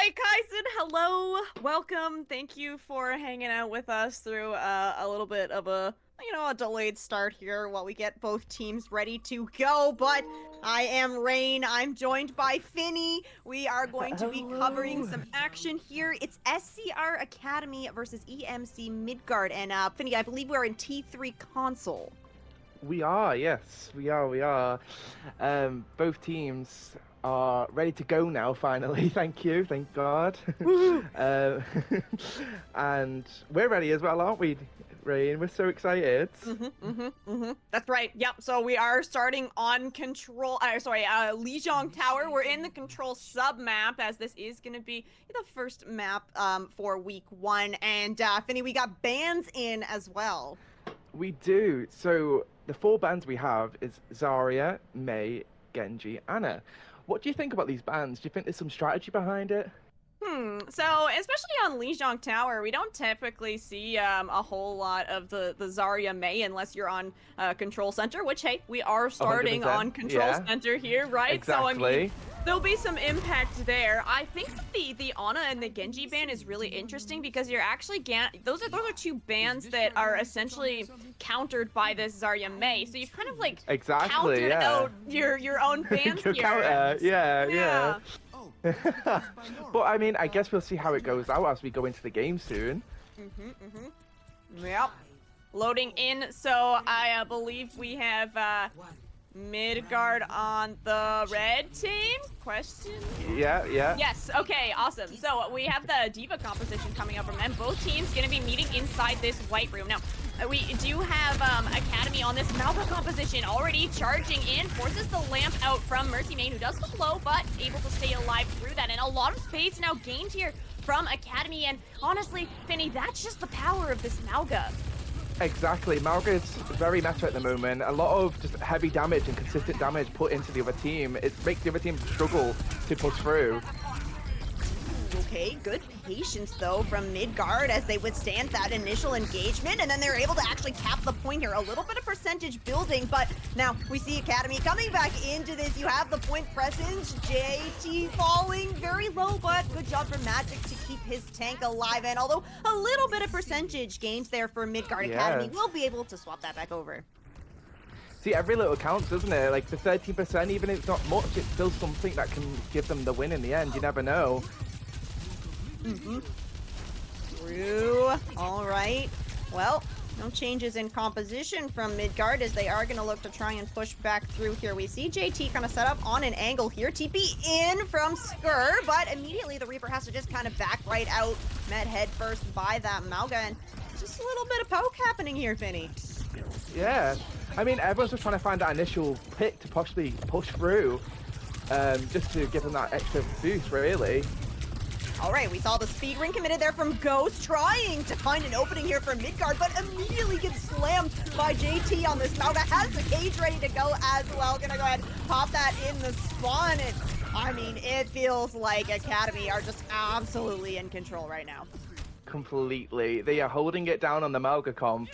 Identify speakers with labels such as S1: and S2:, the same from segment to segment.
S1: right, Kaizen, hello, welcome. Thank you for hanging out with us through a little bit of a delayed start here while we get both teams ready to go. But I am Rain. I'm joined by Finny. We are going to be covering some action here. It's SCR Academy versus EMC Midgard. And Finny, I believe we're in T3 console.
S2: We are, yes, we are. Both teams are ready to go now, finally. Thank you, thank God. uh, and we're ready as well, aren't we, Rain? We're so excited.
S1: That's right. Yep. So we are starting on control. Lijiang Tower. We're in the control sub map, as this is going to be the first map for week 1. And Finny, we got bans in as well.
S2: We do. So the 4 bans we have is Zarya, Mei, Genji, Anna. What do you think about these bans? Do you think there's some strategy behind it?
S1: So especially on Lijiang Tower, we don't typically see a whole lot of the Zarya Mei unless you're on Control Center, which, hey, we are starting
S2: 100%.
S1: on Control Center here, right?
S2: Exactly.
S1: So, I mean, there'll be some impact there. I think that the Ana and the Genji ban is really interesting because you're actually those are 2 bans that are essentially countered by this Zarya Mei. So you've kind of like countered out your own bans here.
S2: Yeah. But I mean, I guess we'll see how it goes out as we go into the game soon.
S1: Yep. Loading in. So I believe we have Midgard on the red team? Question?
S2: Yeah.
S1: Yes, okay, awesome. So we have the Diva composition coming up from them. Both teams gonna be meeting inside this white room. Now, we do have Academy on this Malva composition already charging in, forces the lamp out from Mercy Main, who does go low, but able to stay alive through that. And a lot of space now gained here from Academy. And honestly, Finny, that's just the power of this Malga.
S2: Exactly. Malga is very meta at the moment. A lot of just heavy damage and consistent damage put into the other team. It makes the other team struggle to push through.
S1: Okay, good patience though from Midgard as they withstand that initial engagement, and then they're able to actually cap the point here. A little bit of percentage building, but now we see Academy coming back into this. You have the point presence. JT falling very low, but good job from Magic to keep his tank alive. And although a little bit of percentage gained there for Midgard, Academy will be able to swap that back over.
S2: See, every little counts, doesn't it? Like the 13%, even if it's not much, it's still something that can give them the win in the end. You never know.
S1: Through. All right. Well, no changes in composition from Midgard as they are going to look to try and push back through here. We see JT kind of set up on an angle here. TP in from SCR, but immediately the Reaper has to just kind of back right out. Met head first by that Malga, and just a little bit of poke happening here, Finny.
S2: Yeah. I mean, everyone's just trying to find that initial pick to possibly push through, just to give them that extra boost, really.
S1: All right, we saw the speed ring committed there from Ghost, trying to find an opening here for Midgard, but immediately gets slammed by JT on this Malga. Has the cage ready to go as well. Gonna go ahead, pop that in the spawn. And I mean, it feels like Academy are just absolutely in control right now.
S2: Completely. They are holding it down on the Malga comp.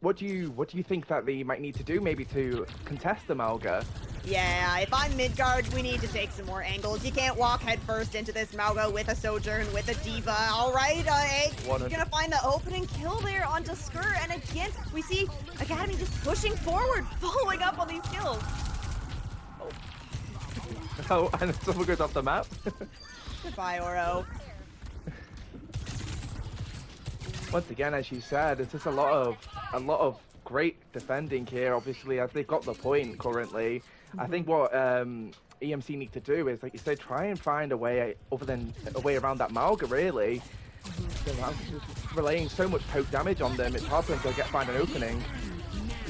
S2: What do you think that they might need to do maybe to contest the Malga?
S1: Yeah, if I'm Midgard, we need to take some more angles. You can't walk headfirst into this Malga with a Sojourn, with a Diva. All right, Egg, gonna find the opening kill there onto SCR. And again, we see Academy just pushing forward, following up on these kills.
S2: Oh, and someone goes off the map.
S1: Goodbye, Oro.
S2: Once again, as you said, it's just a lot of great defending here, obviously, as they've got the point currently. I think what EMC need to do is, like you said, try and find a way around that Malga, really. Just relaying so much poke damage on them, it's hard for them to find an opening.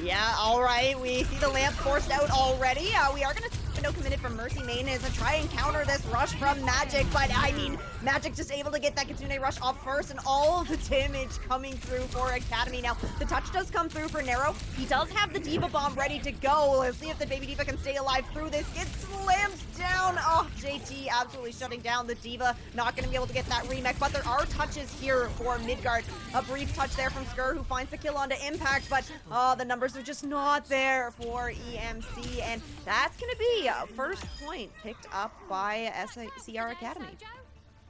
S1: Yeah, all right, we see the lamp forced out already. We are gonna no committed from Mercy Main as to try and counter this rush from Magic, but I mean, Magic just able to get that Kitsune rush off first, and all of the damage coming through for Academy. Now, the touch does come through for Nero. He does have the Diva bomb ready to go. Let's see if the Baby Diva can stay alive through this. Gets slammed down. Oh, JT absolutely shutting down the Diva. Not gonna be able to get that remake, but there are touches here for Midgard. A brief touch there from SCR, who finds the kill onto Impact, but the numbers are just not there for EMC, and that's gonna be first point picked up by SCR Academy.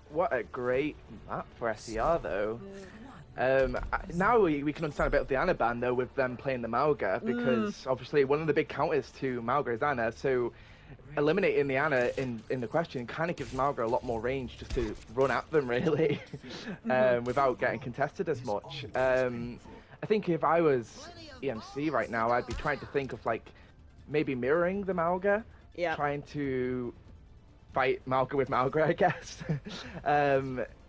S2: What a great map for SCR, though. Now we can understand a bit of the Ana ban, though, with them playing the Mauga, because obviously one of the big counters to Mauga is Ana, so eliminating the Ana in the question kind of gives Mauga a lot more range just to run at them, really, without getting contested as much. I think if I was EMC right now, I'd be trying to think of, like, maybe mirroring the Mauga, trying to fight Mauga with Mauga, I guess.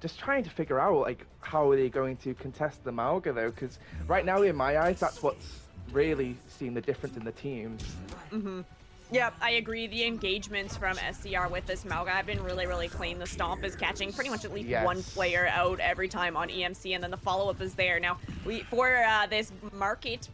S2: Just trying to figure out, like, how are they going to contest the Mauga, though, because right now, in my eyes, that's what's really seen the difference in the teams.
S3: Yeah, I agree. The engagements from SCR with this Mauga have been really, really clean. The Stomp is catching pretty much at least one player out every time on EMC, and then the follow-up is there. Now, for this market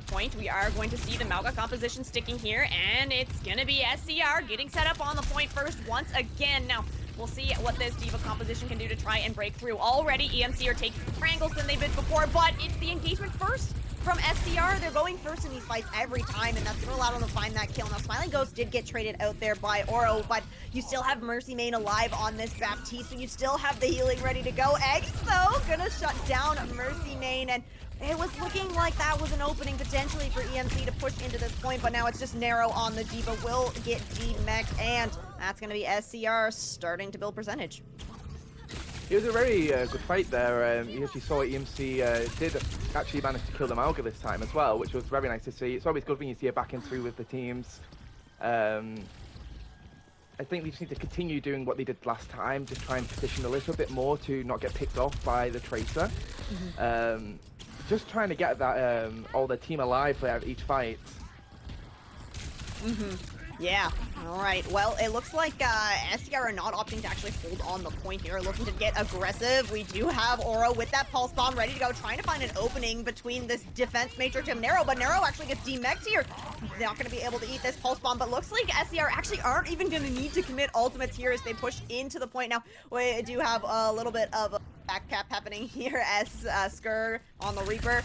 S3: point, we are going to see the Mauga composition sticking here, and it's going to be SCR getting set up on the point first once again. Now, we'll see what this Diva composition can do to try and break through. Already, EMC are taking more angles than they've been before, but it's the engagement first from SCR. They're going first in these fights every time, and that's going to allow them to find that kill. Now, Smiling Ghost did get traded out there by Oro, but you still have Mercy Main alive on this Baptiste, so you still have the healing ready to go. Eggs, though, gonna shut down Mercy Main, and it was looking like that was an opening potentially for EMC to push into this point, but now it's just narrow on the Diva. Will get demeched, and that's going to be SCR starting to build percentage.
S2: It was a very good fight there. You actually saw EMC did actually manage to kill the Mauga this time as well, which was very nice to see. It's always good when you see a back and through with the teams. I think they just need to continue doing what they did last time, just try and position a little bit more to not get picked off by the Tracer. Just trying to get that all the team alive for each fight.
S1: Yeah, all right. Well, it looks like SCR are not opting to actually hold on the point here, looking to get aggressive. We do have Oro with that Pulse Bomb ready to go, trying to find an opening between this defense matrix and Nero, but Nero actually gets demeched here. Not going to be able to eat this Pulse Bomb, but looks like SCR actually aren't even going to need to commit ultimates here as they push into the point. Now, we do have a little bit of a back cap happening here as SCR on the Reaper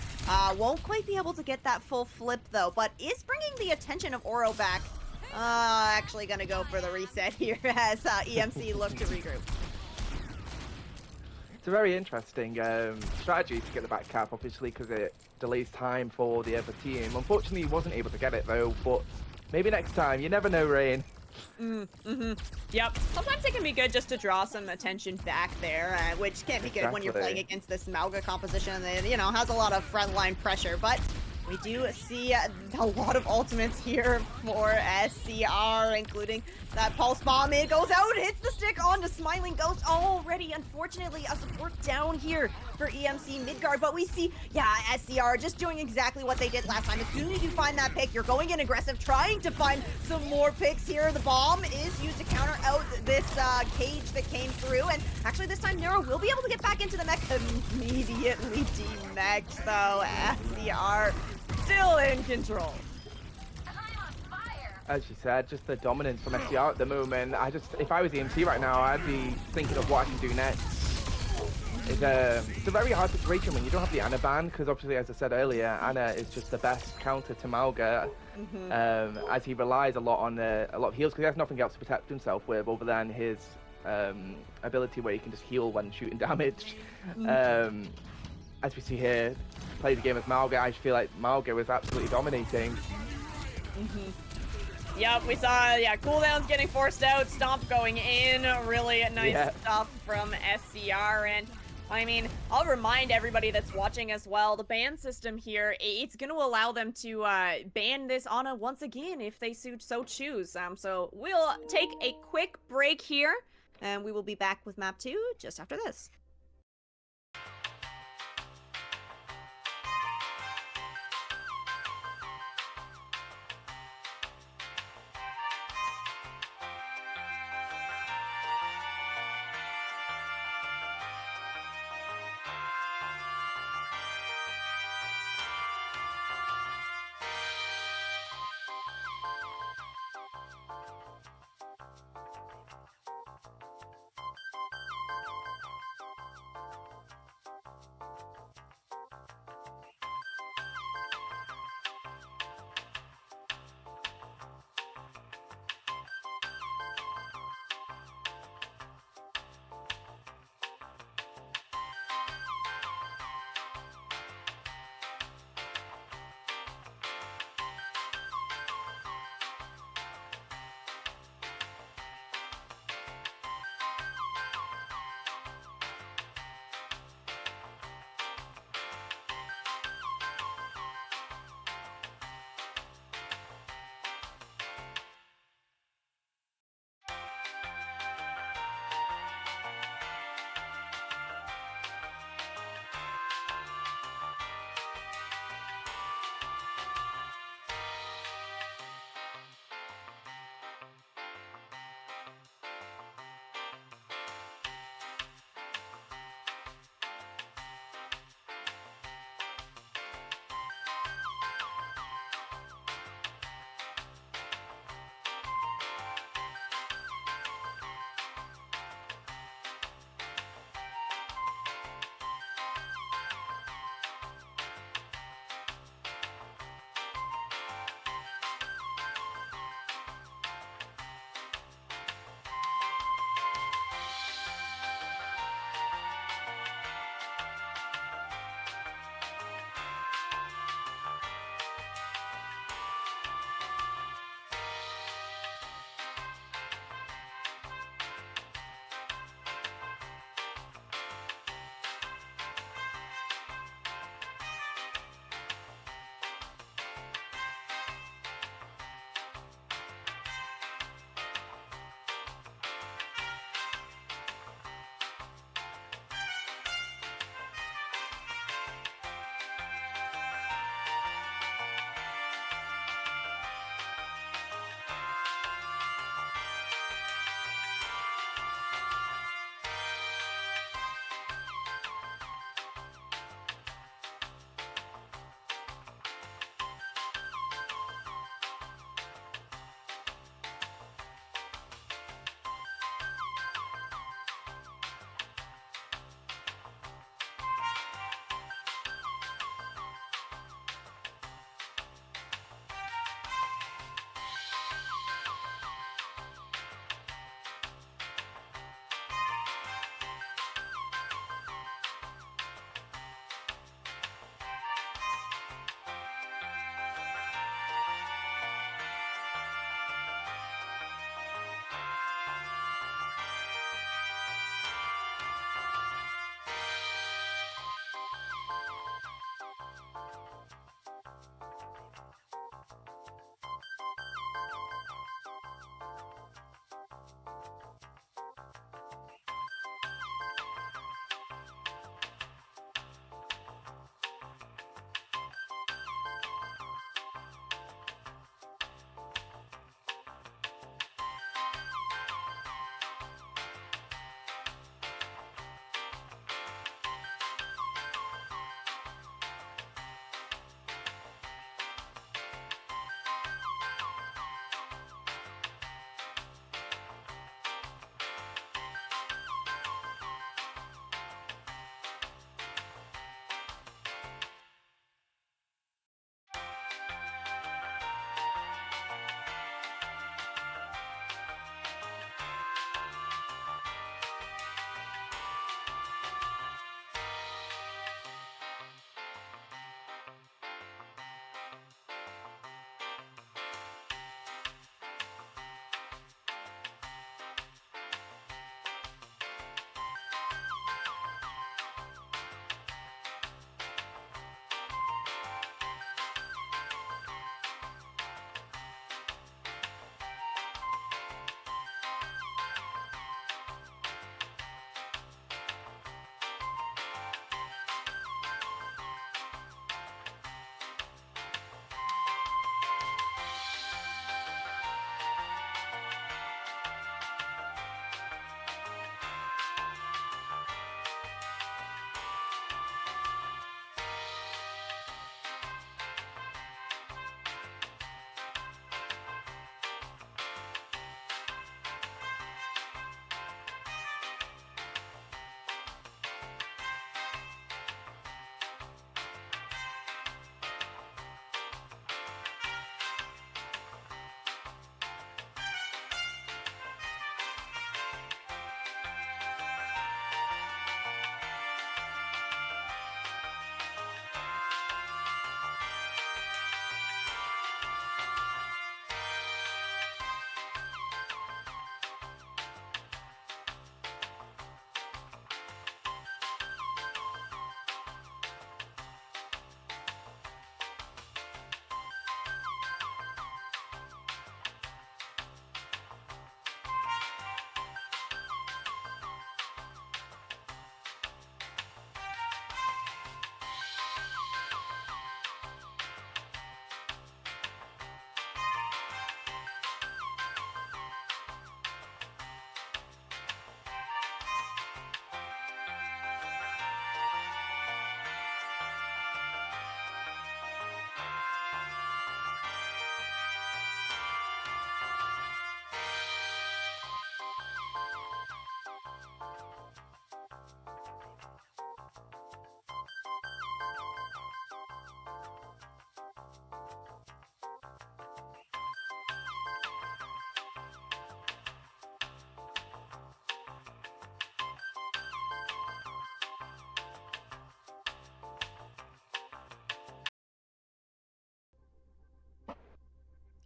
S1: won't quite be able to get that full flip, though, but is bringing the attention of Oro back. Actually gonna go for the reset here as EMC look to regroup.
S2: It's a very interesting strategy to get the back cap, obviously, because it delays time for the other team. Unfortunately, he wasn't able to get it, though, but maybe next time. You never know, Rain.
S3: Yep. Sometimes it can be good just to draw some attention back there, which can be good when you're playing against this Mauga composition that, you know, has a lot of frontline pressure, but we do see a lot of ultimates here for SCR, including that Pulse Bomb. It goes out, hits the stick onto Smiling Ghost already. Unfortunately, a support down here for EMC Midgard, but we see, SCR just doing exactly what they did last time. As soon as you find that pick, you're going in aggressive, trying to find some more picks here. The bomb is used to counter out this cage that came through, and actually this time Nero will be able to get back into the mech. Immediately demeched, though. SCR still in control.
S2: As you said, just the dominance from SCR at the moment. If I was EMC right now, I'd be thinking of what I can do next. It's a very hard situation when you don't have the Ana ban, because obviously, as I said earlier, Ana is just the best counter to Mauga, as he relies a lot on a lot of heals, because he has nothing else to protect himself with other than his ability where he can just heal when shooting damage. As we see here, play the game as Mauga, I feel like Mauga was absolutely dominating.
S3: Yep, we saw, cooldowns getting forced out, Stomp going in, really nice stuff from SCR, and I mean, I'll remind everybody that's watching as well, the ban system here, it's going to allow them to ban this Ana once again if they so choose. So we'll take a quick break here, and we will be back with map 2 just after this.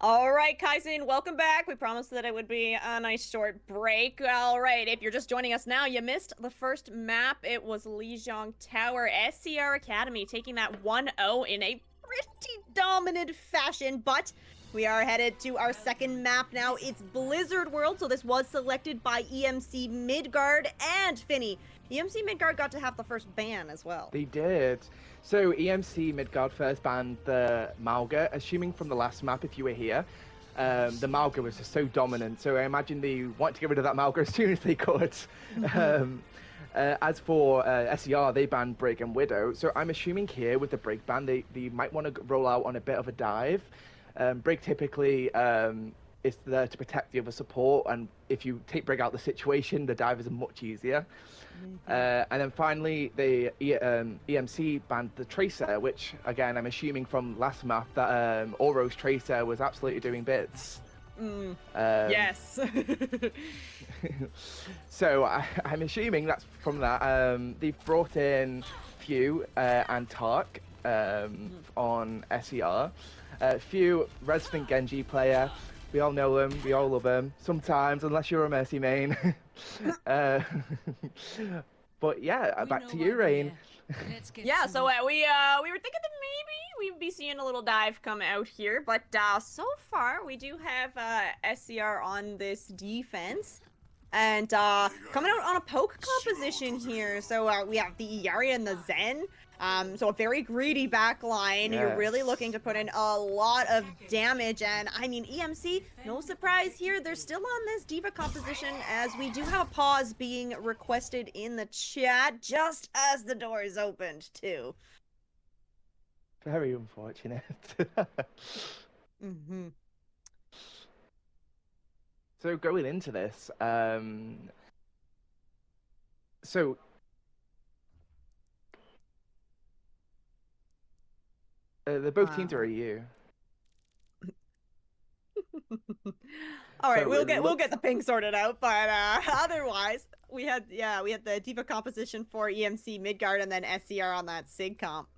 S3: All right, Kaizen, welcome back. We promised that it would be a nice short break. All right, if you're just joining us now, you missed the first map. It was Lijiang Tower, SCR Academy, taking that 1-0 in a pretty dominant fashion, but we are headed to our second map now. It's Blizzard World, so this was selected by EMC Midgard and Finny. EMC Midgard got to have the first ban as well.
S2: They did. So EMC Midgard first banned the Mauga, assuming from the last map, if you were here, the Mauga was just so dominant. So I imagine they want to get rid of that Mauga as soon as they could. As for SCR, they banned Brig and Widow. So I'm assuming here with the Brig ban, they might want to roll out on a bit of a dive. Brig typically is there to protect the other support, and if you take Brig out of the situation, the dive is much easier. And then finally, the EMC banned the Tracer, which, again, I'm assuming from last map that Oro's Tracer was absolutely doing bits.
S3: Yes.
S2: So I'm assuming that's from that. They've brought in Few and Tark on SCR. Few, resident Genji player. We all know him, we all love him. Sometimes, unless you're a Mercy main. But yeah, back to you, Rain.
S3: Yeah, so we were thinking that maybe we'd be seeing a little dive come out here, but so far we do have SCR on this defense. And coming out on a poke composition here. So we have the Yari and the Zen. So a very greedy backline.
S2: Yes.
S3: You're really looking to put in a lot of damage. And I mean, EMC, no surprise here. They're still on this diva composition, as we do have a pause being requested in the chat just as the door is opened too.
S2: Very unfortunate. So going into this, so they're both teams are EU.
S3: All right,
S2: So
S3: we'll get the ping sorted out, but otherwise we had the diva composition for EMC Midgard and then SCR on that SIG comp.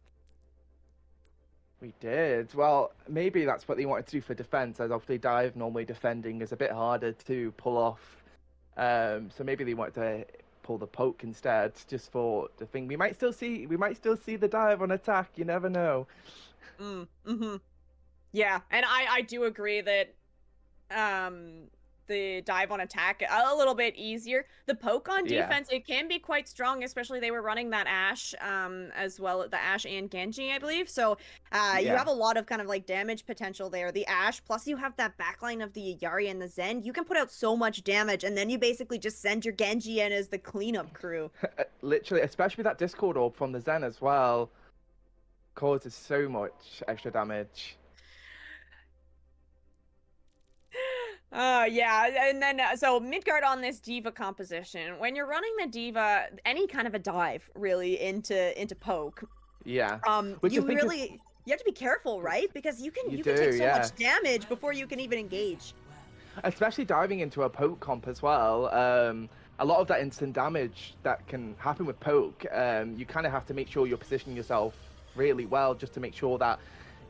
S2: We did. Well, maybe that's what they wanted to do for defense, as obviously dive normally defending is a bit harder to pull off. So maybe they wanted to pull the poke instead, just for the thing. We might still see the dive on attack. You never know.
S3: Yeah, and I do agree that the dive on attack a little bit easier. The poke on defense, it can be quite strong, especially they were running that Ashe as well, the Ashe and Genji, I believe. So you have a lot of kind of like damage potential there. The Ashe, plus you have that backline of the Yari and the Zen. You can put out so much damage, and then you basically just send your Genji in as the cleanup crew.
S2: Literally, especially with that Discord orb from the Zen as well, causes so much extra damage.
S3: Yeah, and then so Midgard on this diva composition. When you're running the diva, any kind of a dive really into poke.
S2: Yeah.
S3: You have to be careful, right? Because you can take so much damage before you can even engage.
S2: Especially diving into a poke comp as well. A lot of that instant damage that can happen with poke, you kind of have to make sure you're positioning yourself really well, just to make sure that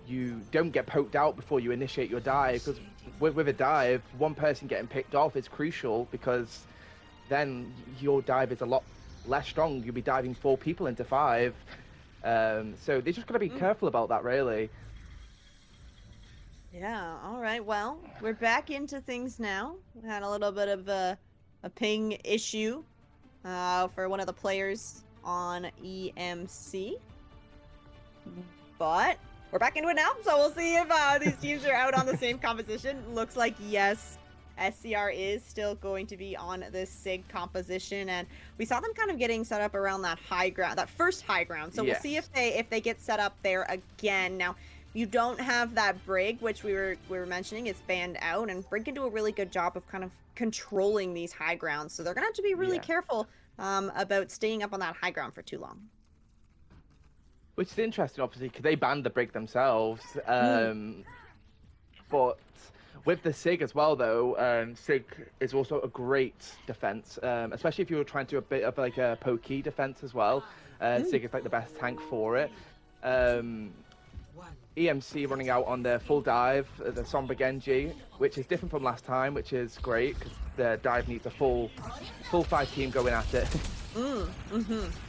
S2: you don't get poked out before you initiate your dive, because with a dive, one person getting picked off is crucial, because then your dive is a lot less strong. You'll be diving 4 people into 5. So they just got to be careful about that, really.
S3: Yeah, all right. Well, we're back into things now. We had a little bit of a ping issue for one of the players on EMC. But we're back into it now, so we'll see if these teams are out on the same composition. Looks like yes, SCR is still going to be on this SIG composition, and we saw them kind of getting set up around that high ground, that first high ground. So we'll see if they get set up there again. Now, you don't have that Brig, which we were mentioning, it's banned out, and Brig can do a really good job of kind of controlling these high grounds. So they're gonna have to be really careful about staying up on that high ground for too long.
S2: Which is interesting, obviously, because they banned the Brig themselves. But with the SIG as well, though, SIG is also a great defense, especially if you were trying to do a bit of like a pokey defense as well. SIG is like the best tank for it. EMC running out on their full dive, the Sombra Genji, which is different from last time, which is great because the dive needs a full 5 team going at it.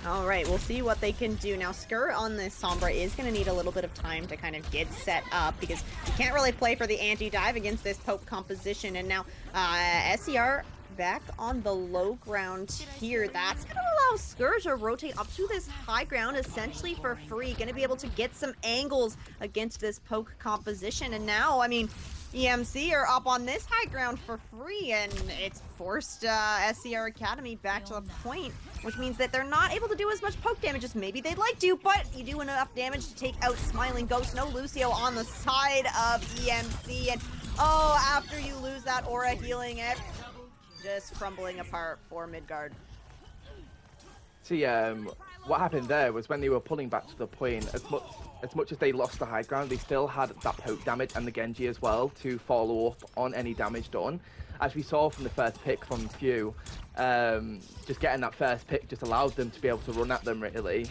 S1: All right, we'll see what they can do. Now, SCR on this Sombra is going to need a little bit of time to kind of get set up because you can't really play for the anti-dive against this Poke composition. And now, SCR back on the low ground here. That's going to allow SCR to rotate up to this high ground essentially for free. Going to be able to get some angles against this Poke composition. And now, I mean, EMC are up on this high ground for free, and it's forced SCR Academy back to the point, which means that they're not able to do as much poke damage as maybe they'd like to, but you do enough damage to take out Smiling Ghost. No Lucio on the side of EMC, and oh, after you lose that aura healing, it just crumbling apart for Midgard.
S2: See, what happened there was when they were pulling back to the point, as much as they lost the high ground, they still had that poke damage and the Genji as well to follow up on any damage done. As we saw from the first pick from Few, just getting that first pick just allowed them to be able to run at them, really.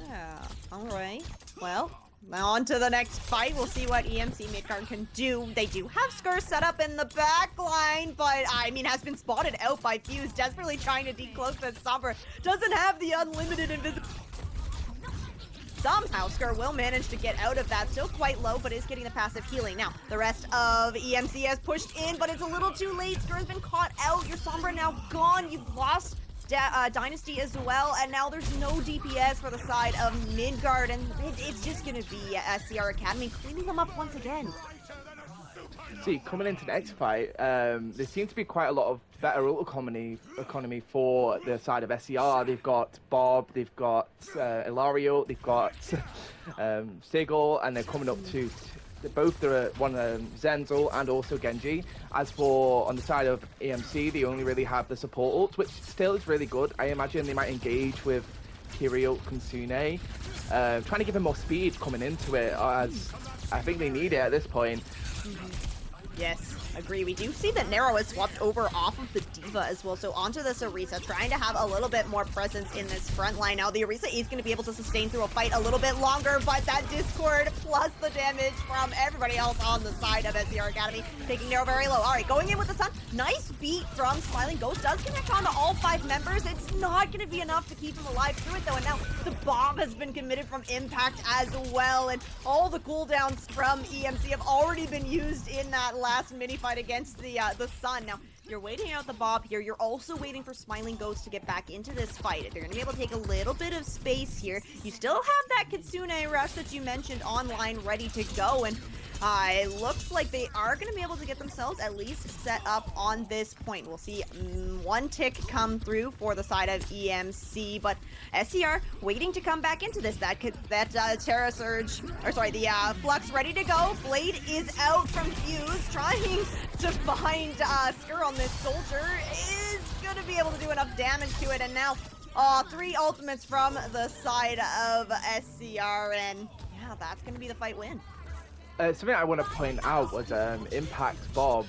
S1: Yeah, all right. Well, now on to the next fight. We'll see what EMC Midgard can do. They do have SCR set up in the back line, but I mean, has been spotted out by Fuse, desperately trying to decloak this Sombra. Doesn't have the unlimited invisibility. Somehow, SCR will manage to get out of that. Still quite low, but is getting the passive healing. Now, the rest of EMC has pushed in, but it's a little too late. SCR has been caught out. Your Sombra now gone. You've lost Dynasty as well, and now there's no DPS for the side of Midgard, and it's just going to be SCR Academy cleaning them up once again.
S2: See, coming into the next fight, there seems to be quite a lot of better ult economy for the side of SCR. They've got Bob, they've got Ilario, they've got Sigil, and they're coming up to both Zenzel and also Genji. As for on the side of EMC, they only really have the support ult, which still is really good. I imagine they might engage with Kiryu Kunsune, trying to give him more speed coming into it, as I think they need it at this point.
S1: Yes, agree. We do see that Nero is swapped over off of the Diva as well. So onto this Orisa, trying to have a little bit more presence in this front line. Now, the Orisa is going to be able to sustain through a fight a little bit longer, but that Discord plus the damage from everybody else on the side of SCR Academy, taking Nero very low. All right, going in with the Sun. Nice beat from Smiling Ghost. Does connect on to all 5 members. It's not going to be enough to keep him alive through it, though. And now the bomb has been committed from Impact as well. And all the cooldowns from EMC have already been used in that last mini fight against the Sun. Now, you're waiting out the Bob here. You're also waiting for Smiling Ghost to get back into this fight. They're going to be able to take a little bit of space here. You still have that Kitsune rush that you mentioned online ready to go, and it looks like they are going to be able to get themselves at least set up on this point. We'll see one tick come through for the side of EMC, but SCR waiting to come back into this. That Terra Surge, or sorry, the Flux ready to go. Blade is out from Fuse, trying to find SCR on this soldier. Is going to be able to do enough damage to it, and now 3 ultimates from the side of SCR, and yeah, that's going to be the fight win.
S2: Something I want to point out was Impact Bob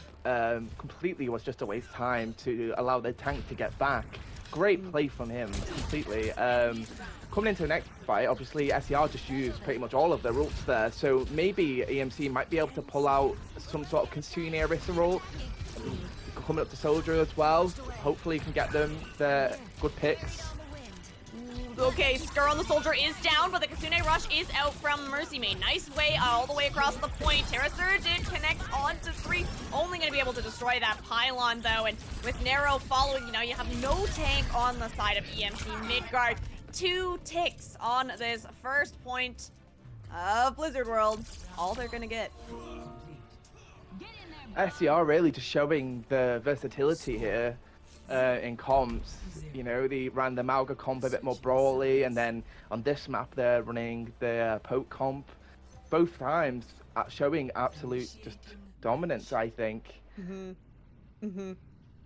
S2: completely was just a waste of time to allow the tank to get back. Great play from him, completely. Coming into the next fight, obviously SCR just used pretty much all of their ults there, so maybe EMC might be able to pull out some sort of Kitsune Orisa ult. Coming up to Soldier as well. Hopefully you can get them the good picks.
S3: Okay, SCR on the Soldier is down, but the Kitsune Rush is out from Mercy Main. Nice way all the way across the point. Terra Surge, it connects onto 3. Only going to be able to destroy that pylon, though. And with Nero following, you have no tank on the side of EMC Midgard. 2 ticks on this first point of Blizzard World. All they're going to get.
S2: SCR really just showing the versatility here in comps. They ran the Malga comp a bit more brawly, and then on this map they're running the Poke comp. Both times showing absolute just dominance, I think.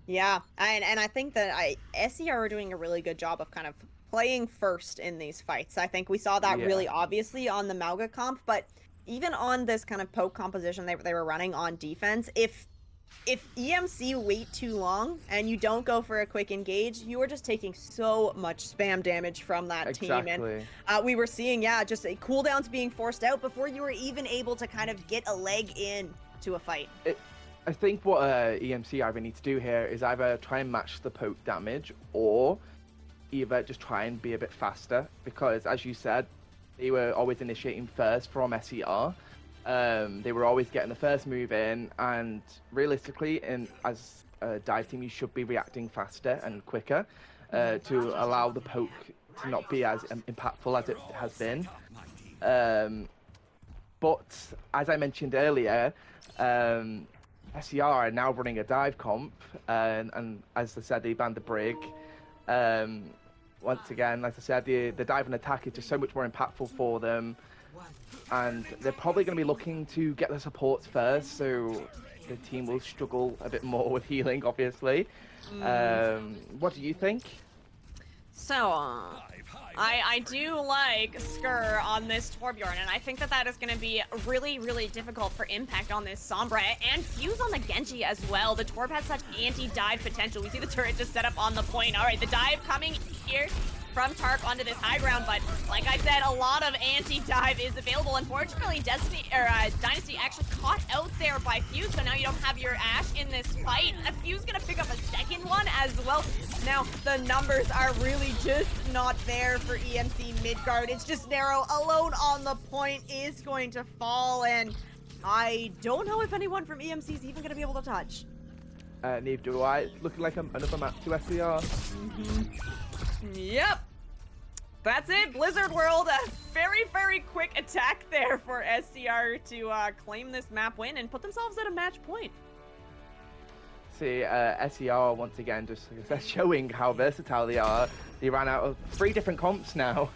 S1: Yeah, and I think that SCR are doing a really good job of kind of playing first in these fights. I think we saw that really obviously on the Malga comp, but even on this kind of Poke composition they were running on defense, if
S3: if EMC wait too long and you don't go for a quick engage, you are just taking so much spam damage from that team.
S2: Exactly.
S3: And we were seeing, yeah, just cooldowns being forced out before you were even able to kind of get a leg in to a fight.
S2: I think what EMC either need to do here is either try and match the poke damage or either just try and be a bit faster, because as you said, they were always initiating first from SCR. They were always getting the first move in, and realistically, as a dive team, you should be reacting faster and quicker to allow the poke to not be as impactful as it has been. But as I mentioned earlier, SCR are now running a dive comp, and as I said, they banned the brig. Once again, as I said, the dive and attack is just so much more impactful for them, and they're probably going to be looking to get the supports first, so the team will struggle a bit more with healing, obviously. What do you think?
S3: So, I do like SCR on this Torbjorn, and I think that is going to be really, really difficult for impact on this Sombra, and Fuse on the Genji as well. The Torb has such anti-dive potential. We see the turret just set up on the point. All right, the dive coming here from Tark onto this high ground, but like I said, a lot of anti-dive is available. Unfortunately, Dynasty actually caught out there by Fuse, so now you don't have your Ashe in this fight. Fuse gonna pick up a second one as well. Now, the numbers are really just not there for EMC Midgard. It's just narrow. Alone on the point is going to fall, and I don't know if anyone from EMC is even gonna be able to touch.
S2: Neither do I. It's looking like another map to SCR.
S3: Yep. That's it, Blizzard World. A very, very quick attack there for SCR to claim this map win and put themselves at a match point.
S2: See, SCR once again just showing how versatile they are. They ran out of 3 different comps now.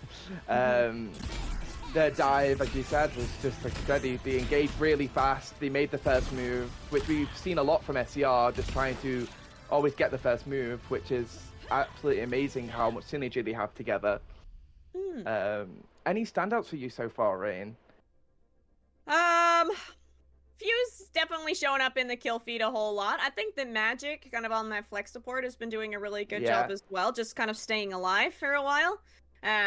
S2: Their dive, as you said, was just like steady. They engaged really fast. They made the first move, which we've seen a lot from SCR, just trying to always get the first move, which is absolutely amazing how much synergy they have together. Any standouts for you so far, Rain?
S3: Fuse definitely showing up in the kill feed a whole lot. I think that Magic, kind of on that flex support, has been doing a really good job as well, just kind of staying alive for a while.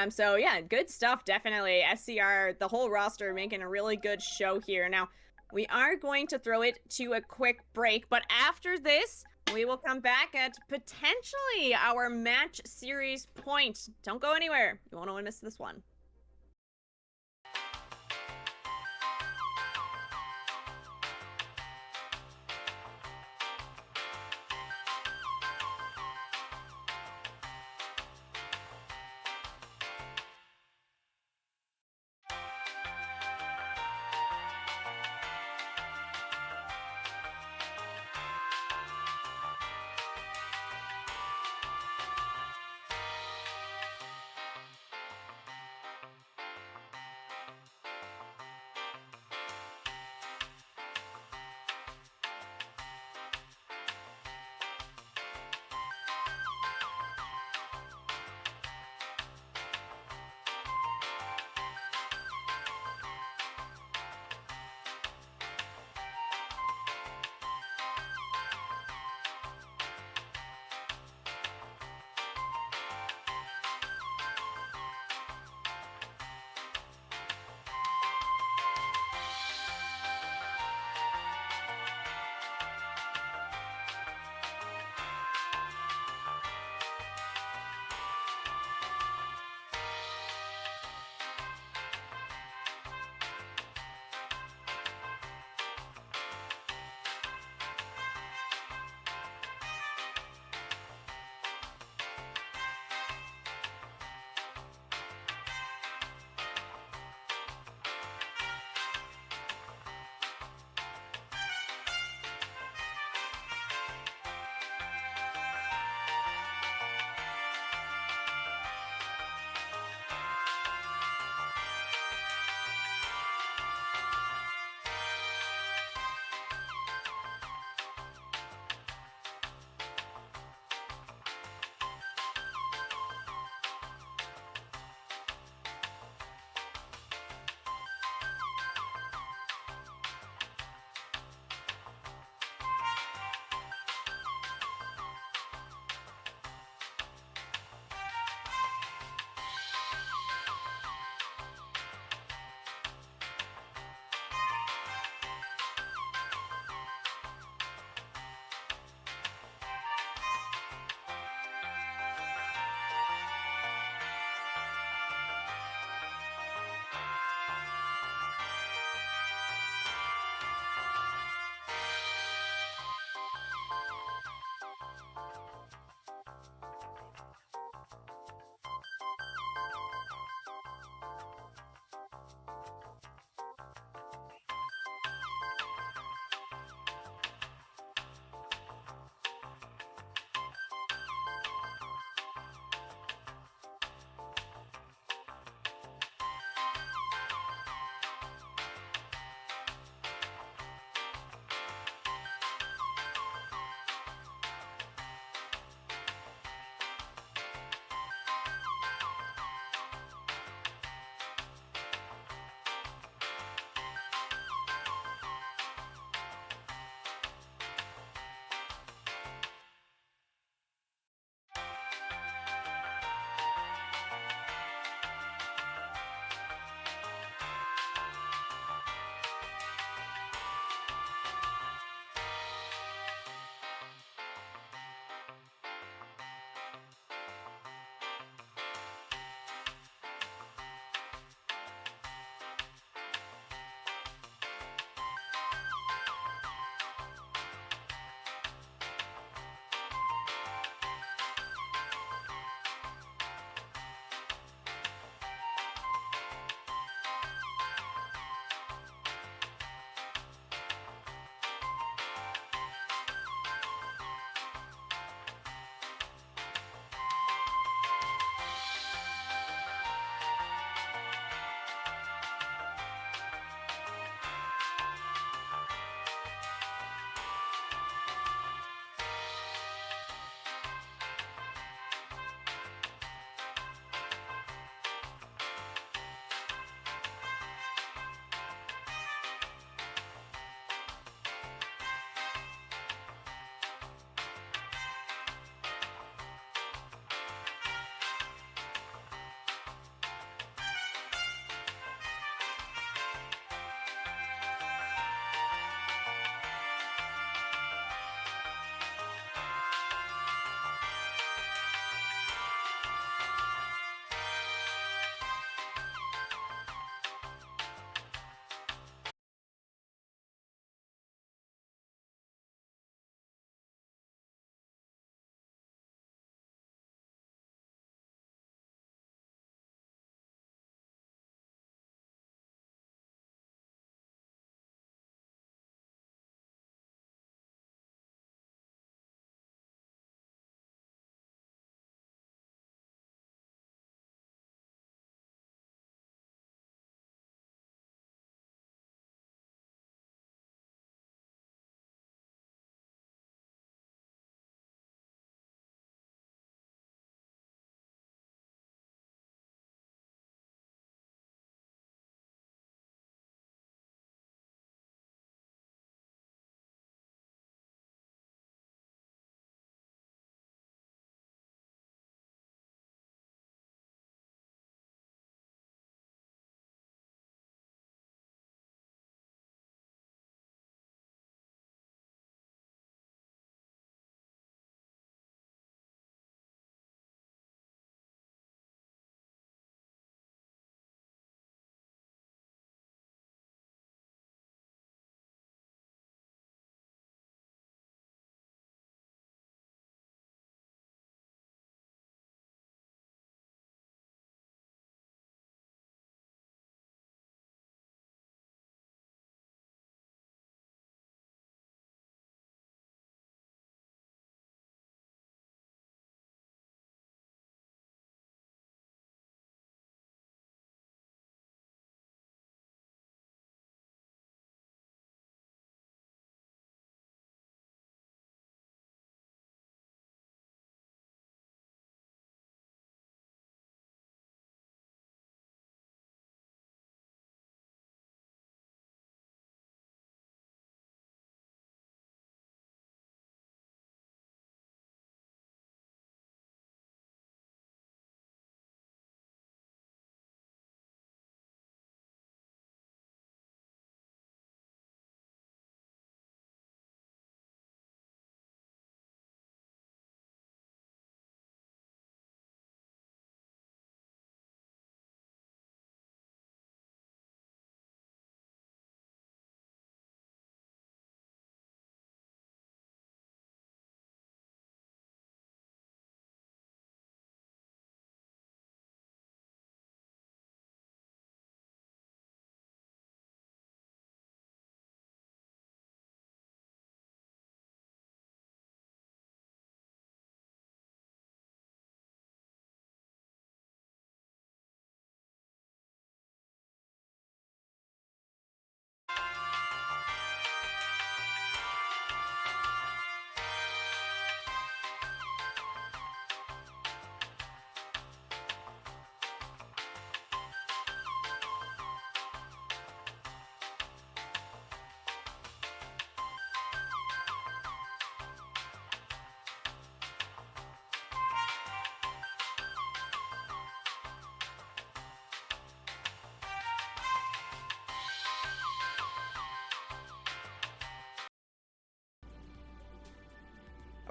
S3: So yeah, good stuff, definitely. SCR, the whole roster making a really good show here. Now, we are going to throw it to a quick break, but after this, we will come back at potentially our match series point. Don't go anywhere. You won't want to miss this one.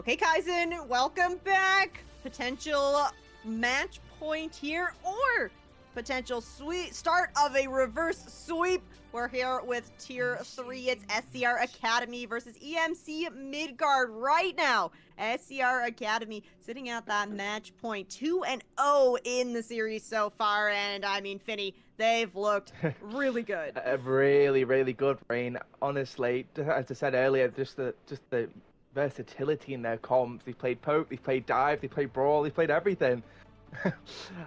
S1: Okay, Kaizen, welcome back. Potential match point here, or potential start of a reverse sweep. We're here with Tier 3. It's SCR Academy versus EMC Midgard right now. SCR Academy sitting at that match point 2-0 in the series so far. And I mean, Finny, they've looked really good.
S2: Really, really good, Rain. Honestly, as I said earlier, just the versatility in their comps. They played poke, they played dive, they played brawl, they played everything.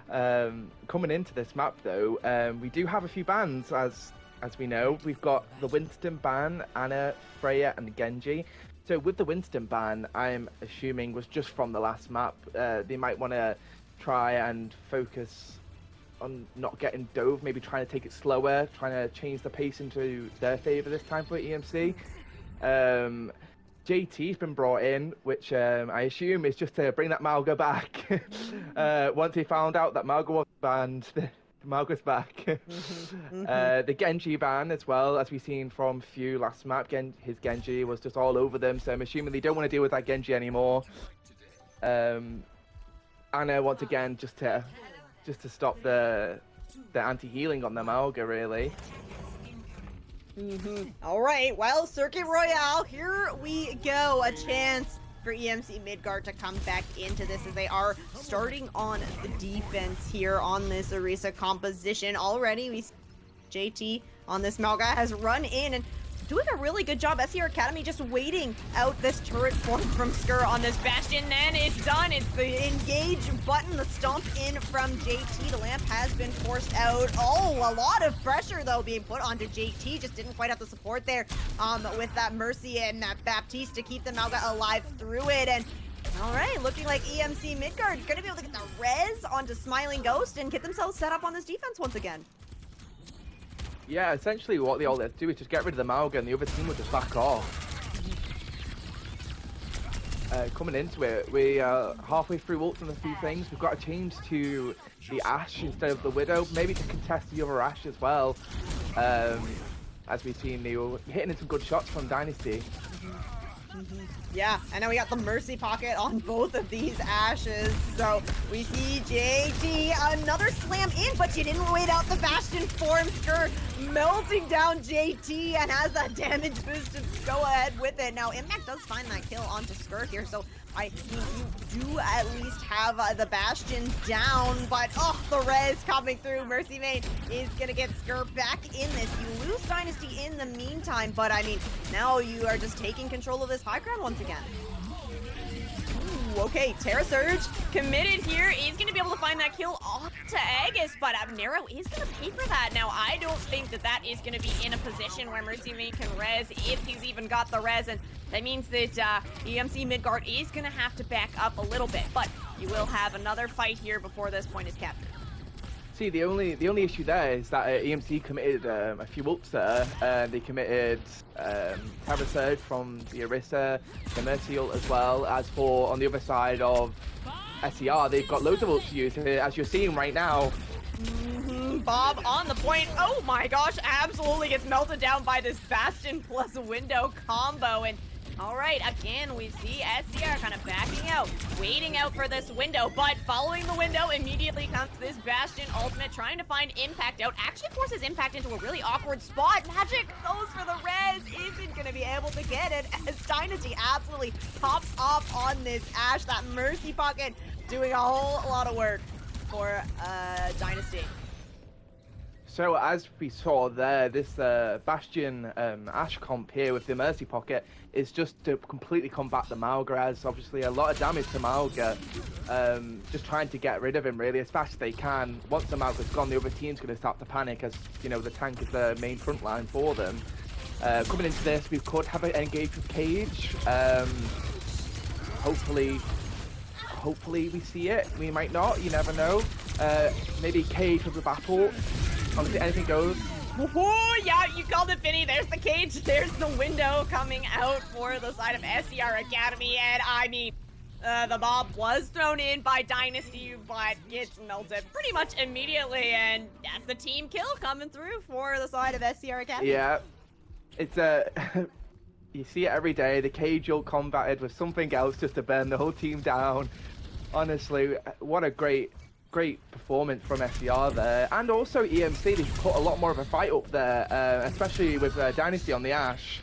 S2: Coming into this map though, we do have a few bans as we know. We've got the Winston ban, Anna, Freya and Genji. So with the Winston ban, I'm assuming was just from the last map. They might want to try and focus on not getting dove, maybe trying to take it slower, trying to change the pace into their favor this time for EMC. JT's been brought in, which I assume is just to bring that Malga back. Once he found out that Malga was banned, Malga's back. The Genji ban as well, as we've seen from Few last map. His Genji was just all over them, so I'm assuming they don't want to deal with that Genji anymore. Anna, once again, just to stop the anti-healing on the Malga, really.
S1: All right, well, Circuit Royale, here we go. A chance for EMC Midgard to come back into this as they are starting on the defense here on this Orisa composition. Already, we see JT on this Malga has run in and doing a really good job. SCR Academy just waiting out this turret form from SCR on this Bastion, and it's done. It's the engage button, the stomp in from JT. The lamp has been forced out. Oh, a lot of pressure though being put onto JT. Just didn't quite have the support there with that Mercy and that Baptiste to keep the Malga alive through it. And all right, looking like EMC Midgard gonna be able to get the res onto Smiling Ghost and get themselves set up on this defense once again.
S2: Yeah, essentially what they all have to do is just get rid of the Malga and the other team will just back off. Coming into it, we are halfway through ults and a few things. We've got to change to the Ashe instead of the Widow, maybe to contest the other Ashe as well. As we've seen, they were hitting some good shots from Dynasty.
S1: Yeah, and now we got the Mercy pocket on both of these Ashes. So we see JT, another slam in, but she didn't wait out the Bastion form. SCR melting down JT and has that damage boost to go ahead with it. Now, Impact does find that kill onto SCR here, so I mean, you do at least have the Bastion down, but oh, the res coming through. Mercy Main is gonna get SCR back in this. You lose Dynasty in the meantime, but I mean, now you are just taking control of this high ground once again. Ooh, okay, Terra Surge committed here. Is gonna be able to find that kill off to Aegis, but Nero is gonna pay for that. Now, I don't think that that is gonna be in a position where Mercy Main can res, if he's even got the res, and that means that EMC Midgard is gonna have to back up a little bit, but you will have another fight here before this point is captured.
S2: See, the only issue there is that EMC committed a few ults there. They committed Terra Surge from the Orisa, the Mercy ult as well. As for on the other side of SCR, they've got loads of ults to use, as you're seeing right now.
S3: Bob on the point. Oh my gosh, absolutely gets melted down by this Bastion plus Window combo. And all right, again, we see SCR kind of backing out, waiting out for this Window, but following the Window immediately comes this Bastion ultimate, trying to find Impact out, actually forces Impact into a really awkward spot. Magic goes for the res, isn't going to be able to get it, as Dynasty absolutely pops off on this Ashe. That Mercy pocket doing a whole lot of work for Dynasty.
S2: So as we saw there, this Bastion Ashe comp here with the Mercy pocket is just to completely combat the Malga, as obviously a lot of damage to Malga. Just trying to get rid of him really as fast as they can. Once the Malga's gone, the other team's going to start to panic, as you know the tank is the main front line for them. Coming into this, we could have an engage with Cage. Hopefully we see it. We might not, you never know. Maybe Cage with the battle. Honestly, anything goes.
S3: Oh, yeah, you called it, Finny. There's the Cage. There's the Window coming out for the side of SCR Academy. And I mean, the bomb was thrown in by Dynasty, but gets melted pretty much immediately. And that's the team kill coming through for the side of SCR Academy.
S2: Yeah, it's You see it every day. The cage-ult combated with something else just to burn the whole team down. Honestly, what a great performance from SCR there. And also EMC, they put a lot more of a fight up there, especially with Dynasty on the Ashe.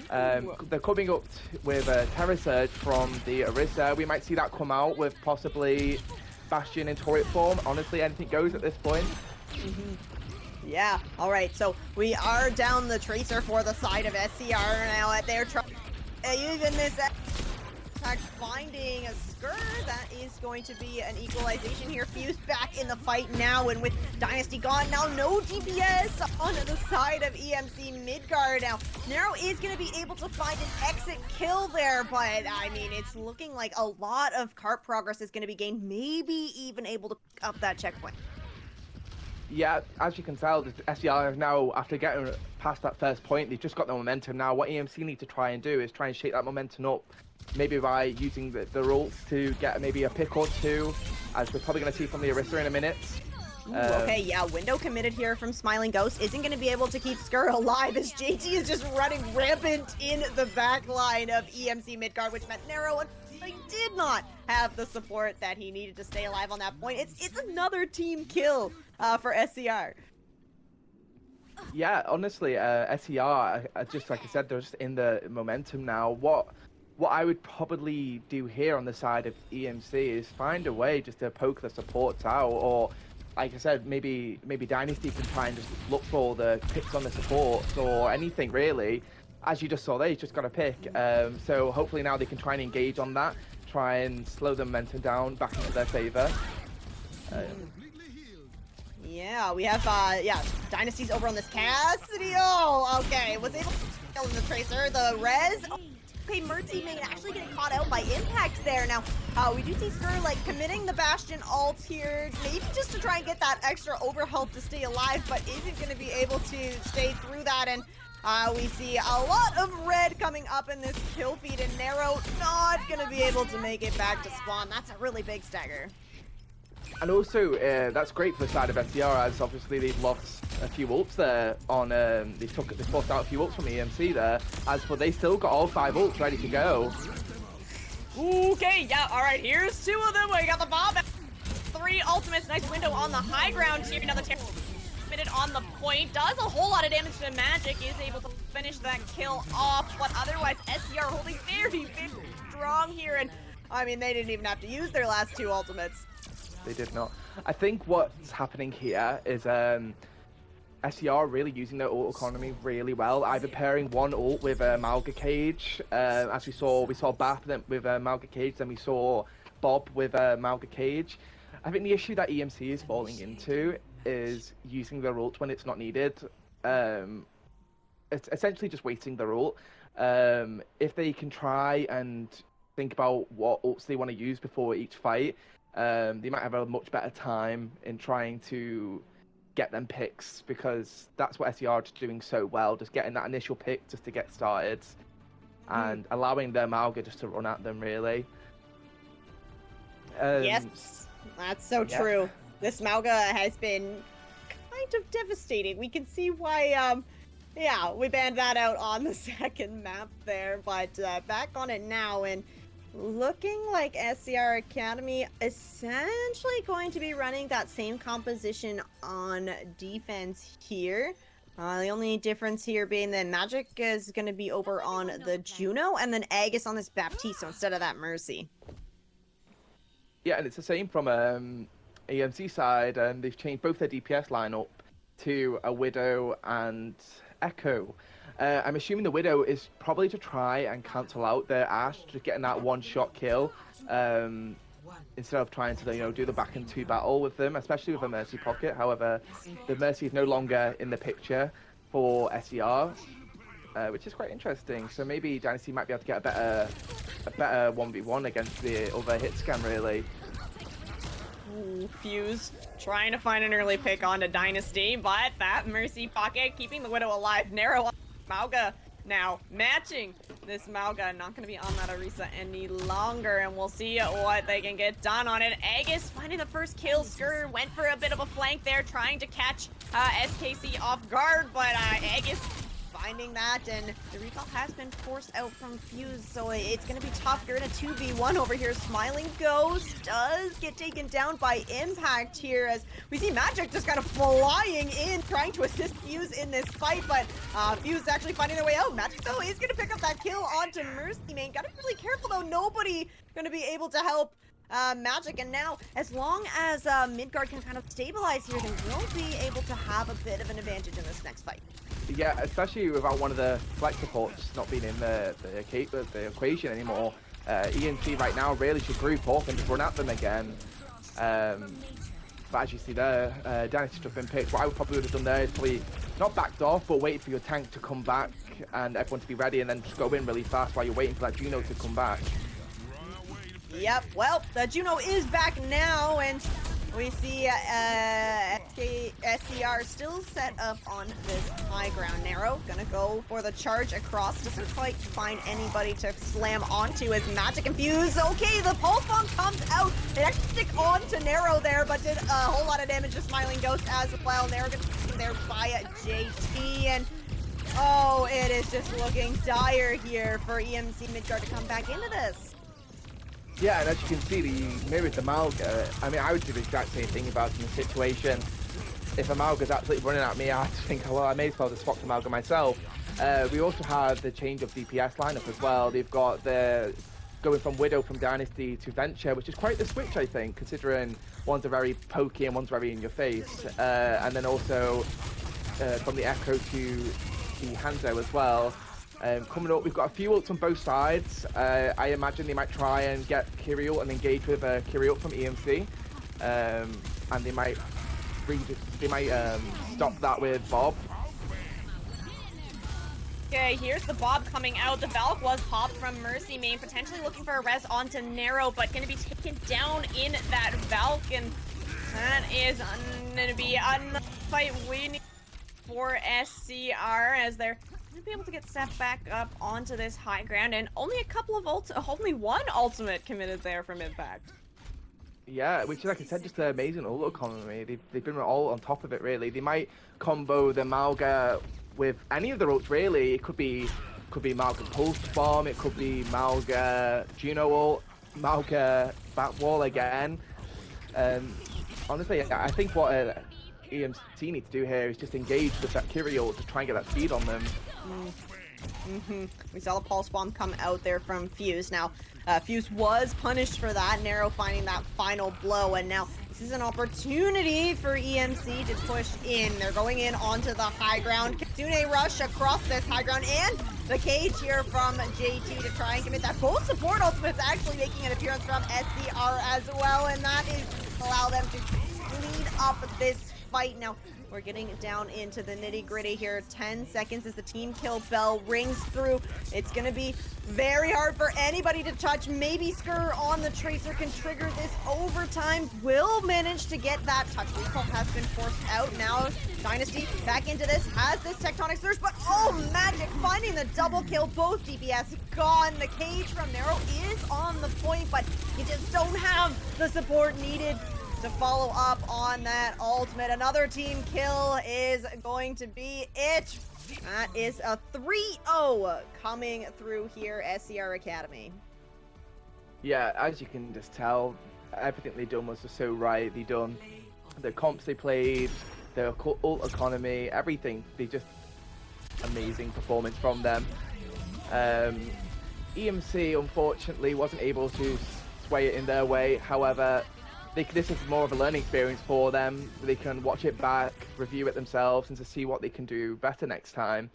S2: They're coming up with a Terror Surge from the Orisa. We might see that come out with possibly Bastion in turret form. Honestly, anything goes at this point.
S1: Yeah, all right, so we are down the Tracer for the side of SCR now. They're trying, even this attack finding a SCR. That is going to be an equalization here. Fuse back in the fight now, and with Dynasty gone, now no DPS on the side of EMC Midgard. Now, Nero is going to be able to find an exit kill there, but I mean, it's looking like a lot of cart progress is going to be gained, maybe even able to pick up that checkpoint.
S2: Yeah, as you can tell, the SCR now, after getting past that first point, they've just got the momentum now. What EMC need to try and do is try and shake that momentum up, maybe by using the ults to get maybe a pick or two, as we're probably going to see from the Orisa in a minute.
S1: Ooh, okay, yeah, window committed here from Smiling Ghost. Isn't going to be able to keep SCR alive as JT is just running rampant in the back line of EMC Midgard, which meant Nero did not have the support that he needed to stay alive on that point. It's another team kill for SCR.
S2: Yeah, honestly, SCR, just like I said, they're just in the momentum now. What I would probably do here on the side of EMC is find a way just to poke the supports out, or like I said, maybe Dynasty can try and just look for the picks on the supports or anything really. As you just saw, they just got a pick. So hopefully now they can try and engage on that, try and slow the momentum down back into their favor.
S1: Yeah, we have, Dynasty's over on this Cassidy. Oh, okay, was able to kill in the Tracer, the res. Oh, okay, Mercy Main actually getting caught out by impact there. Now, we do see SCR, like, committing the Bastion ult here, maybe just to try and get that extra overhealth to stay alive, but isn't going to be able to stay through that, and we see a lot of red coming up in this kill feed, and Nero not going to be able to make it back to spawn. That's a really big stagger.
S2: And also, that's great for the side of SCR, as obviously they've lost a few ults there on, they forced out a few ults from EMC there, as for they still got all 5 ults ready to go.
S3: Okay, yeah, all right, here's 2 of them. We got the bomb, 3 ultimates, nice window on the high ground here. Another minute on the point, does a whole lot of damage to Magic, is able to finish that kill off, but otherwise SCR holding very, very strong here, and I mean, they didn't even have to use their last 2 ultimates.
S2: They did not. I think what's happening here is SCR really using their ult economy really well, either pairing one ult with Malga Cage, as we saw Bath with Malga Cage, then we saw Bob with Malga Cage. I think the issue that EMC is falling into is using their ult when it's not needed. It's essentially just wasting their ult. If they can try and think about what ults they want to use before each fight, they might have a much better time in trying to get them picks, because that's what SCR are just doing so well, just getting that initial pick just to get started and allowing their Malga just to run at them, really.
S1: Yes, that's so true. This Malga has been kind of devastating. We can see why, we banned that out on the second map there, but back on it now, and looking like SCR Academy essentially going to be running that same composition on defense here. The only difference here being that Magic is going to be over on the Juno, and then Aegis on this Baptiste instead of that Mercy.
S2: Yeah, and it's the same from EMC side, and they've changed both their DPS lineup to a Widow and Echo. I'm assuming the Widow is probably to try and cancel out their Ashe, just getting that one-shot kill, instead of trying to do the back and 2 battle with them, especially with a Mercy pocket. However, the Mercy is no longer in the picture for SCR, which is quite interesting. So maybe Dynasty might be able to get a better 1v1 against the other hit scan, really.
S3: Ooh, Fuse trying to find an early pick onto Dynasty, but that Mercy pocket keeping the Widow alive. Narrow on Malga now matching this Malga, not going to be on that Orisa any longer, and we'll see what they can get done on it. Aegis finding the first kill. SCR went for a bit of a flank there, trying to catch SKC off guard, but Aegis
S1: finding that, and the recall has been forced out from Fuse, so it's going to be tough. You're in a 2v1 over here. Smiling Ghost does get taken down by Impact here, as we see Magic just kind of flying in, trying to assist Fuse in this fight, but Fuse is actually finding their way out. Magic, though, is going to pick up that kill onto Mercy Main. Gotta be really careful, though. Nobody going to be able to help Magic, and now as long as Midgard can kind of stabilize here, they will be able to have a bit of an advantage in this next fight.
S2: Yeah, especially without one of the flex supports not being in the equation anymore. EMC right now really should group up and just run at them again. But as you see there, Danity's just been picked. What I probably would have done there is probably not backed off, but waited for your tank to come back and everyone to be ready, and then just go in really fast while you're waiting for that Juno to come back.
S1: Yep, well, the Juno is back now, and we see SCR still set up on this high ground. Narrow gonna go for the charge across. Doesn't quite find anybody to slam onto as Magic and Fuse. Okay, the Pulse Bomb comes out. It actually stick on to Narrow there, but did a whole lot of damage to Smiling Ghost as well. Narrow gonna be there by JT, and oh, it is just looking dire here for EMC Midgard to come back into this.
S2: Yeah, and as you can see, the mirrors Amalga. I mean, I would do the exact same thing about in the situation. If Amalga's absolutely running at me, I think, well, I may as well just swap Amalga myself. We also have the change of DPS lineup as well. They've got the going from Widow from Dynasty to Venture, which is quite the switch, I think, considering one's a very pokey and one's very in your face. And then also from the Echo to the Hanzo as well. Coming up, we've got a few ults on both sides. I imagine they might try and get Kirill and engage with Kirill from EMC, and they might stop that with Bob.
S3: Okay, here's the Bob coming out. The Valk was popped from Mercy Main, potentially looking for a res onto Narrow, but going to be taken down in that Valk, and that is going to be another fight waiting for SCR as they're going to be able to get set back up onto this high ground, and only one ultimate committed there from Impact.
S2: Yeah, which is, like I said, just an amazing ult economy. They've been all on top of it, really. They might combo the Malga with any of the ults, really. It could be Malga Pulse Bomb, it could be Malga Juno ult, Malga Batwall again. Honestly, I think what EMC need to do here is just engage with that Kirill to try and get that speed on them.
S1: We saw the Pulse Bomb come out there from Fuse. Now, Fuse was punished for that, Narrow finding that final blow, and now this is an opportunity for EMC to push in. They're going in onto the high ground. Kitsune rush across this high ground, and the cage here from JT to try and commit that. Both support ultimates actually making an appearance from SCR as well, and that is allow them to lead up this fight. Now, we're getting down into the nitty-gritty here. 10 seconds as the team kill bell rings through. It's gonna be very hard for anybody to touch. Maybe Skur on the Tracer can trigger this overtime. Will manage to get that touch. Recall has been forced out. Now Dynasty back into this, has this Tectonic Surge, but oh, Magic finding the double kill. Both DPS gone. The cage from Narrow is on the point, but you just don't have the support needed to follow up on that ultimate. Another team kill is going to be it. That is a 3-0 coming through here, SCR Academy.
S2: Yeah, as you can just tell, everything they done was just so right. They done the comps they played, the ult economy, everything. They just amazing performance from them. EMC unfortunately wasn't able to sway it in their way. However, this is more of a learning experience for them. They can watch it back, review it themselves, and to see what they can do better next time.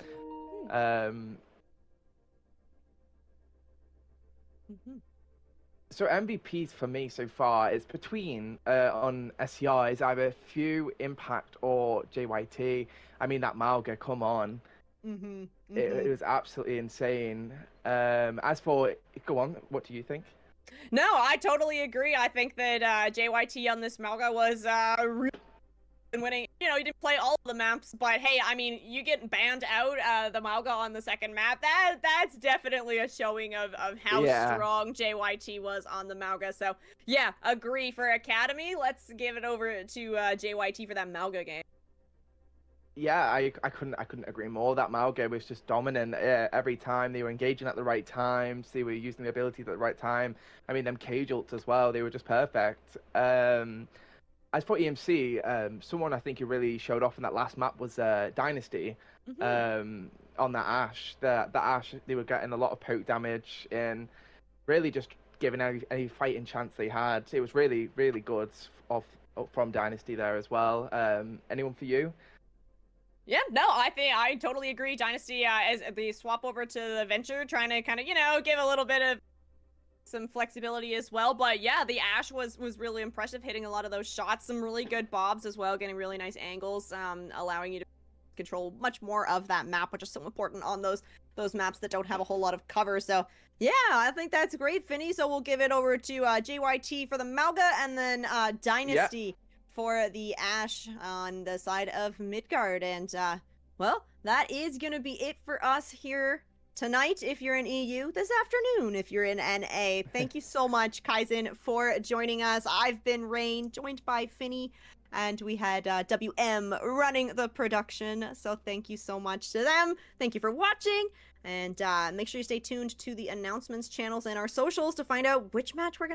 S2: So MVPs for me so far is between on SCR is either Few, Impact, or JYT. I mean, that Malga, come on. It was absolutely insane. As for, go on, what do you think?
S3: No, I totally agree. I think that JYT on this Malga was really winning. You know, he didn't play all of the maps, but hey, I mean, you get banned out the Malga on the second map. That's definitely a showing of how strong JYT was on the Malga. So yeah, agree for Academy. Let's give it over to JYT for that Malga game.
S2: Yeah, I couldn't agree more. That Malga was just dominant every time. They were engaging at the right times. They were using the abilities at the right time. I mean, them cage ults as well. They were just perfect. As for EMC, someone I think who really showed off in that last map was Dynasty. On that Ashe, the Ashe, they were getting a lot of poke damage and really just giving any fighting chance they had. It was really really good from Dynasty there as well. Anyone for you?
S3: Yeah, no, I think I totally agree. Dynasty, as the swap over to the Venture, trying to kind of, give a little bit of some flexibility as well. But yeah, the Ashe was really impressive, hitting a lot of those shots, some really good bobs as well, getting really nice angles, allowing you to control much more of that map, which is so important on those maps that don't have a whole lot of cover. So yeah, I think that's great, Finny. So we'll give it over to JYT for the Malga, and then Dynasty for the Ashe on the side of Midgard. And well, that is gonna be it for us here tonight if you're in EU, this afternoon if you're in NA. Thank you so much, Kaizen, for joining us. I've been Rain, joined by Finny, and we had WM running the production. So thank you so much to them. Thank you for watching, and make sure you stay tuned to the announcements channels and our socials to find out which match we're gonna